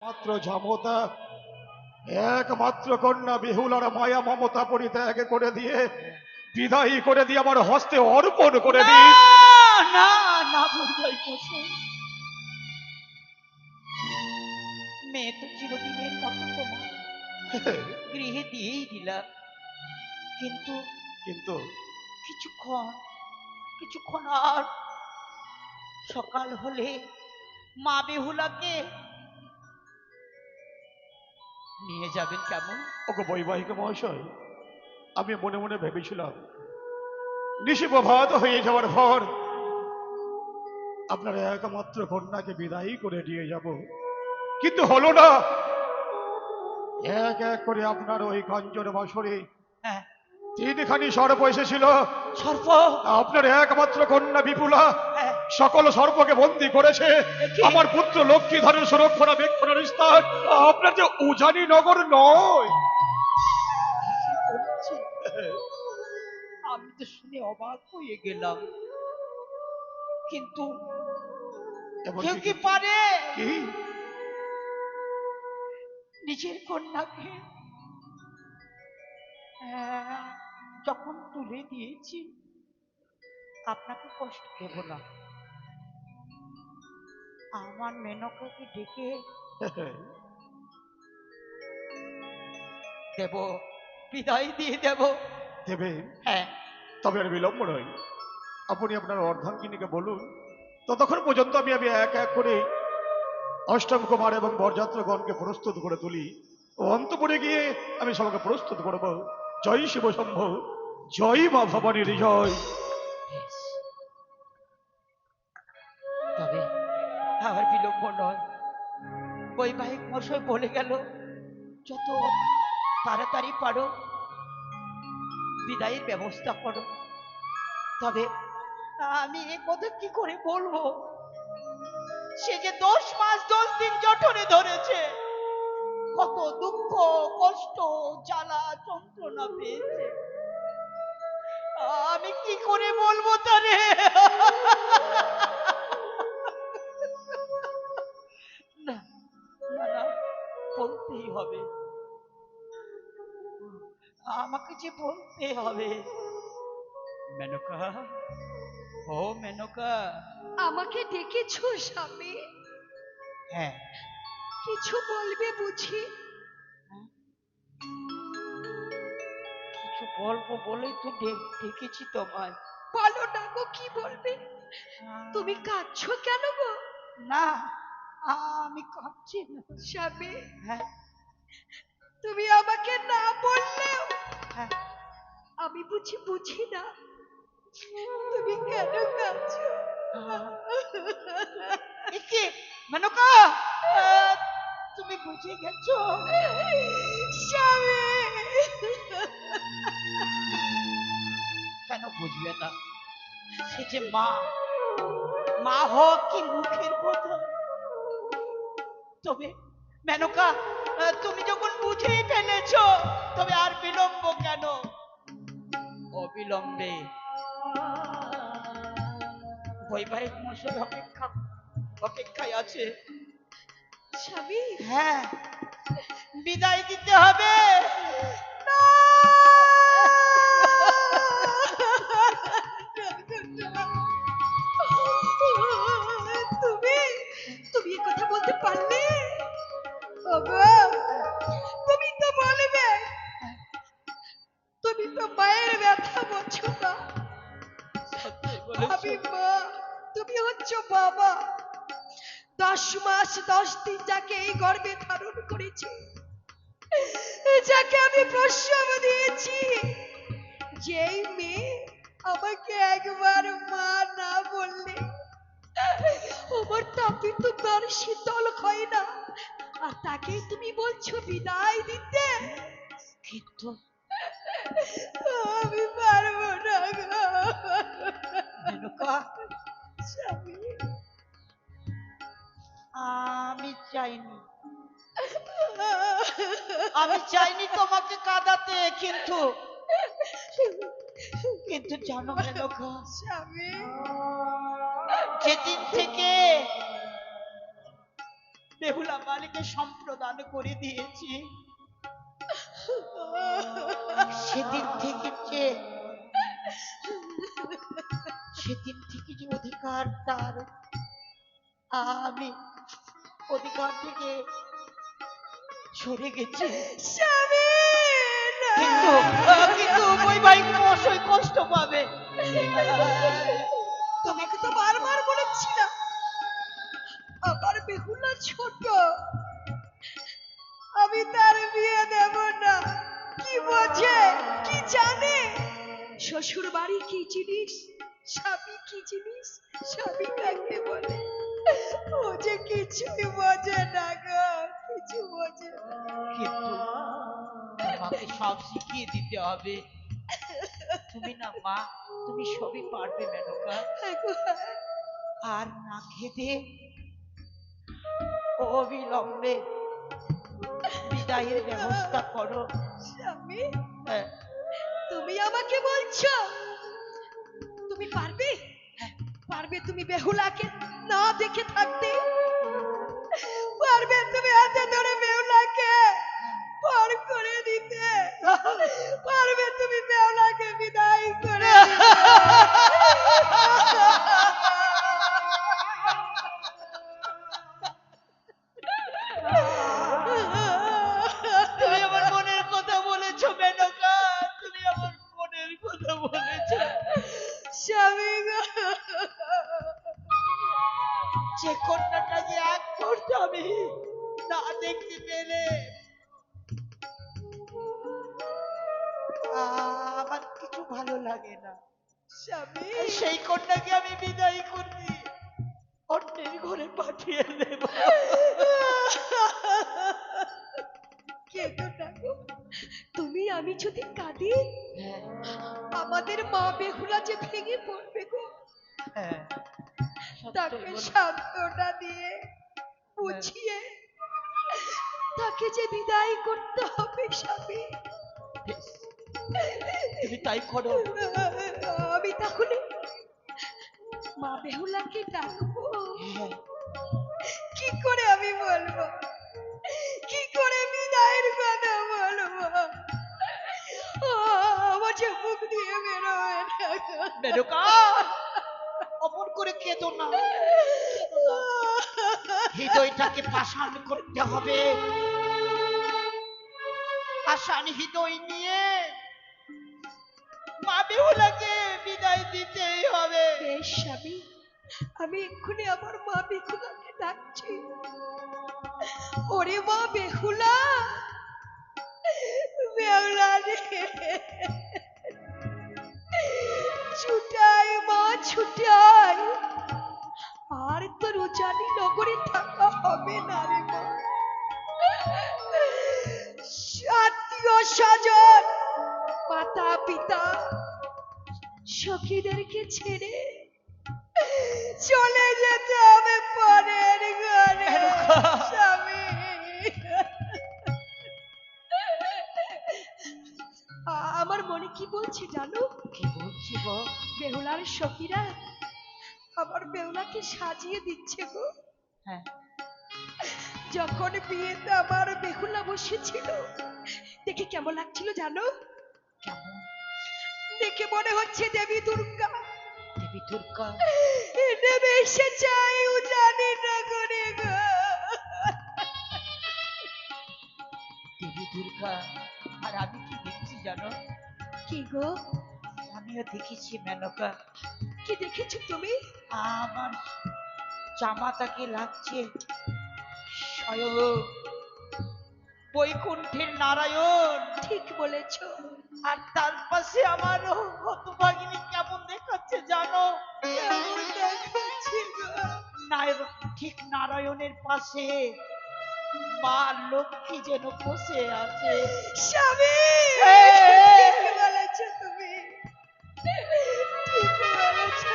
মাত্র জামতা একমাত্র কন্যা বিহুলার মায়া মমতা পরিত্যাগ করে দিয়ে বিদায়ী করে দিয়ে আমার হস্তে অর্পণ করে না দিন। না না বুঝাই মশাই, মেয়ে তো চিরদিনের মতো তোমার গৃহে দিয়েই দিলাম, কিন্তু কিন্তু কিছুক্ষণ কিছুক্ষণ আর সকাল হলে মা বেহুলাকে নিয়ে যাবেন কেমন? ওকে বৈবাহিক মহাশয়, আমি মনে মনে ভেবেছিলাম নিশি প্রভাত হয়ে যাওয়ার পর আপনার একমাত্র কন্যাকে বিদায়ী করে দিয়ে যাব, কিন্তু হলো না। এক এক করে আপনার ওই কাঞ্চন বাসরে হ্যাঁ, তিনখানি সর্প এসেছিল। সর্প। আপনার একমাত্র কন্যা বিপুলা হ্যাঁ, সকল সর্পকে বন্দী করেছে। কি? আমার পুত্র লক্ষ্মীধরের সুরক্ষণাবেক্ষণের স্থান আপনার যে উজানি নগর নয়। কি বলছেন? আমি তো শুনে অবাক হয়ে গেলাম, কিন্তু এমন কেউ কি কি পারে কি? নিজের কন্যাকে যখন তুলে দিয়েছি, আপনাকে কষ্ট দেব না, আমার মেনকাকে ডেকে দেব, বিদায় দিয়ে দেব। দেবে? হ্যাঁ, তবে আর বিলম্ব নয়, আপনি আপনার অর্ধাঙ্গিনীকে বলুন, ততক্ষণ পর্যন্ত আমি আমি এক এক করে অষ্টম কুমার এবং বরযাত্রগণকে প্রস্তুত করে তুলি। ও অন্তপুরে গিয়ে আমি সবাইকে প্রস্তুত করব। জয় শিব শম্ভ, জয় মা ভবানীর জয়। বেশ। তবে আমার বিলম্ব নয়, বৈবাহিক মশাই বলে গেল যত তাড়াতাড়ি পারো বিদায়ের ব্যবস্থা করো। তবে আমি এ কথা কি করে বলবো, সে যে 10 মাস 10 দিন জঠরে ধরেছে, কত দুঃখ কষ্ট জ্বালা যন্ত্রণা পেয়েছে, আমি কি করে বলবো তারে? না না না, বলতেই হবে, আমাকে যে বলতে হবে। মেনকা, ও মেনকা। আমাকে ডেকেছো স্বামী? হ্যাঁ, কিছু বলবে বুঝি? কিছু বলবো বলেই তো ডেকেছি তোমায়। বলো না গো, কি বলবে? তুমি কাঁদছো কেন গো? না, আমি কাঁদছি না। স্বামী, হ্যাঁ তুমি আমাকে না বললেও হ্যাঁ, আমি বুঝি না তুমি কেন কাঁদছো। একে মেনকা, তুমি বুঝে গেছো? স্বামী, কেন বুঝবে না? সে যে মা, মা হোক কি মুখের কথা। তবে মেনকা, তুমি যখন বুঝেই ফেলেছো, তবে আর বিলম্ব কেন? অবিলম্বে বৈবাহিক মশাই অপেক্ষায় আছে। স্বামী, হ্যাঁ, বিদায় দিতে হবে। না! তুমি তুমি এ কথা বলতে পারলে? ওগো, তুমি তো বলবে, তুমি তো মায়ের ব্যথা বোঝো না। সত্যি আমি বলেছো। মা, তুমি হচ্ছ বাবা। 10 মাস 10 দিন যাকে এই গর্ভে ধারণ করেছি, যাকে আমি প্রসব দিয়েছি, যেই মেয়ে আমাকে একবার মা না বললে আমার তাপি তো তার শীতল হয় না, আর তাকে তুমি বলছো বিদায় দিতে। কিন্তু আমি পারবো না গো। মেনকা, স্বামী, আমি চাইনি, আমি চাইনি তোমাকে কাঁদাতে, কিন্তু কিন্তু জানো মেনকা, স্বামী, যেদিন থেকে বেহুলা মালিকে সম্প্রদান করে দিয়েছি। সেদিন থেকে যে অধিকার তার, আমি অধিকার থেকে সরে গেছি। স্বামী না। কিন্তু কিন্তু বৈবাহিক মহাশয় কষ্ট পাবে। তোমাকে তো বারবার বলেছিলাম আমার বেহুলা ছোট, আমি তার বিয়ে দেব না। কি বোঝে, কি জানে শ্বশুর বাড়ি কি জিনিস, স্বামী কি জিনিস, স্বামী কাকে বলে, ও যে কিছুই বোঝে না গো, কিছু বোঝে না। কিন্তু আমাকে সব শিখিয়ে দিতে হবে। তুমি না মা, তুমি সবই পারবে মেনকা। আর না খেতে অবিলম্বে বিদায়ের ব্যবস্থা করো। স্বামী, হ্যাঁ, তুমি আমাকে বলছো তুমি পারবে, পারবে তুমি বেহুলাকে না দেখে থাকতে, পারবে তুমি হাতে ধরে বেহুলাকে পার করে দিতে, পারবে তুমি বেহুলাকে বিদায় করে তুমি আমার মনের কথা বলেছো মেনকা, তুমি আমার মনের কথা বলেছো। স্বামী গো, যে কন্যাটা যে এক মুহূর্তে আমি না দেখতে পেলে আমার কিছু ভালো লাগে না। স্বামী সেই কন্যাকে আমি বিদায় করবি, অন্যের ঘরে পাঠিয়ে দেব। কেঁদো না গো। তুমি আমি যদি কাঁদি হ্যাঁ, আমাদের মা বেহুলা যে ভেঙে পড়বে গো, হ্যাঁ, তাকে সত্যই বলো। সান্ত্বনা দিয়ে বুঝিয়ে তাকে যে বিদায় করতে হবে স্বামী। বেশ, তুমি তাই করো। আমি তাহলে মা বেহুলাকে ডাকবো। হ্যাঁ, কি করে আমি বলবো, কি করে বিদায়ের কথা বলবো, আমার যে মুখ দিয়ে বেরোবে না গো। মেনকা, অমন করে কেঁদো না, কেঁদো না। হৃদয়টাকে পাষাণ করতে হবে। পাষাণ হৃদয় নিয়ে মা বেহুলাকে বিদায় দিতেই হবে। বেশ স্বামী, আমি এক্ষুনি আমার মা বেহুলাকে ডাকছি। ওরে মা বেহুলা, বেহুলা রে, ছুটাই মা ছুটাই, আর তোর উজানি নগরে থাকা হবে না রে মা। আত্মীয় স্বজন, মাতা পিতা, সখীদেরকে ছেড়ে চলে যেতে হবে পরের ঘরে স্বামী। আমার মনে কি বলছে জানো, কি বলছি গো? বেহুলার সখীরা আমার বেহুলাকে সাজিয়ে দিচ্ছে গো। হ্যাঁ, যখন বিয়েতে আমার বেহুলা বসেছিল দেখে কেমন লাগছিল জানো, কেমন? দেখে মনে হচ্ছে দেবী দুর্গা দেবী দুর্গা নেমে এসে চাই উজানি নগরে গো। দেবী দুর্গা। আর আমি কি দেখছি জানো? কি গো, আমিও দেখেছি মেনকা, কি দেখেছো তুমি? আমার জামাতাকে লাগছে স্বয়ং বৈকুণ্ঠের নারায়ণ। ঠিক বলেছো। আর তার পাশে আমার হতভাগিনী কেমন দেখাচ্ছে জানো? কেমন দেখাচ্ছে গো? ঠিক নারায়ণের পাশে মা লক্ষ্মী যেন বসে আছে। স্বামী, এই! ঠিক বলেছো তুমি, ঠিক বলেছো।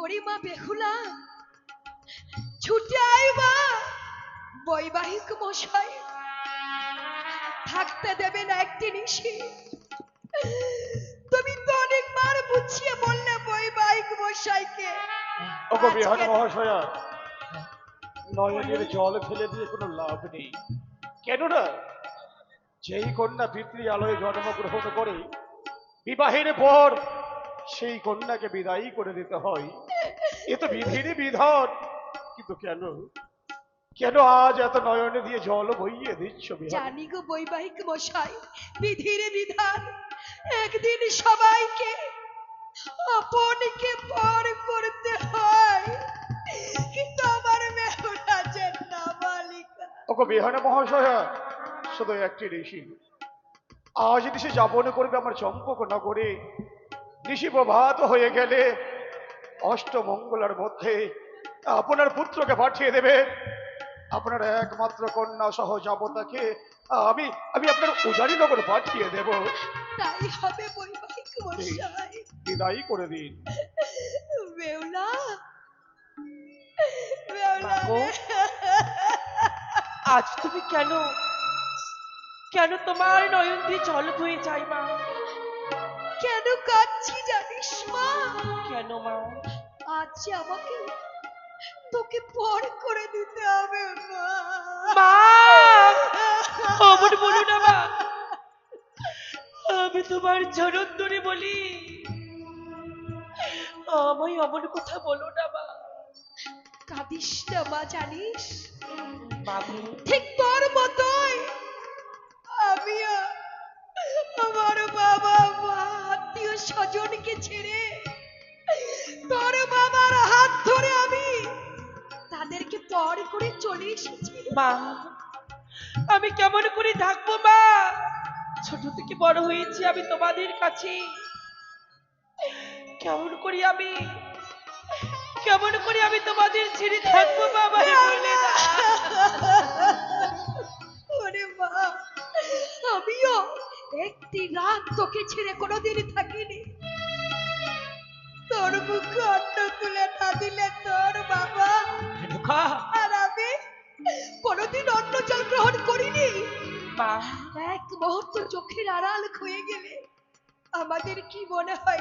ওরে মা বেহুলা, ছুটে আয় মা, বৈবাহিক মশাই থাকতে দেবে না একটি নিশি। তুমি তো অনেকবার বুঝিয়ে বললে বৈবাহিক মশাইকে ওগো বিহান আজকে- মহাশয়া, নয়নের জল ফেলে দিয়ে কোনো লাভ নেই। কেননা যেই কন্যা পিতৃ আলোয় জন্মগ্রহণ করে বিবাহের পর সেই কন্যাকে বিদায়ী করে দিতে হয়, এ তো বিধির বিধান। কিন্তু কেন, কেন আজ এত নয়নে দিয়ে জল বইয়ে দিচ্ছ বিহান? জানি গো বৈবাহিক মশাই, বিধির বিধান, একদিন সবাইকে আপনকে পর করতে হয়, কিন্তু আমার মেহুলা যে নাবালিকা। ওগো বিহান মহাশয়া, শুধু একটি ঋষি আজ দিশে যাপন করবে আমার চম্পক নগরে। ঋষি প্রভাত হয়ে গেলে অষ্টমঙ্গলার মধ্যে আপনার পুত্রকে পাঠিয়ে দেবে। আপনার একমাত্র কন্যা সহ যাবতাকে আমি আমি আপনার উজানি নগর পাঠিয়ে দেব। তাই হবে বৈবাহিক মশাই। বিদায়ী করে দিন। বেউলা, বেউলা মাগো, আজ তুমি কেন কেন তোমার নয়ন দিয়ে জল বয়ে যায় মা? কেন কাঁদছি জানিস মা? কেন মা? আজ যে আমাকে তোকে পর করে দিতে হবে মা। মা, অমন বলো না মা, আমি তোমার চরণ ধরে বলি, আমায় অমন কথা বলো না মা। কাঁদিস না মা, জানিস মাগো, ঠিক তোর মতোই আমিও আমার বাবা মা আত্মীয় স্বজনকে ছেড়ে তোর বাবার হাত ধরে আমি তাদেরকে পর করে চলে এসেছি। মা, আমি কেমন করে থাকবো মা? ছোট থেকে বড় হয়েছি আমি তোমাদের কাছে, কেমন করে আমি তোমাদের ছেড়ে থাকবো বাবা? বলে না। ওরে মা, আমিও একটি রাত তোকে ছেড়ে কোনোদিন থাকিনি। তোর মুখে অন্ন তুলে না দিলে তোর বাবা আর আমি কোনোদিন অন্ন জল গ্রহণ করিনি। মা, এক মুহূর্ত চোখের আড়াল হয়ে গেলে আমাদের কি মনে হয়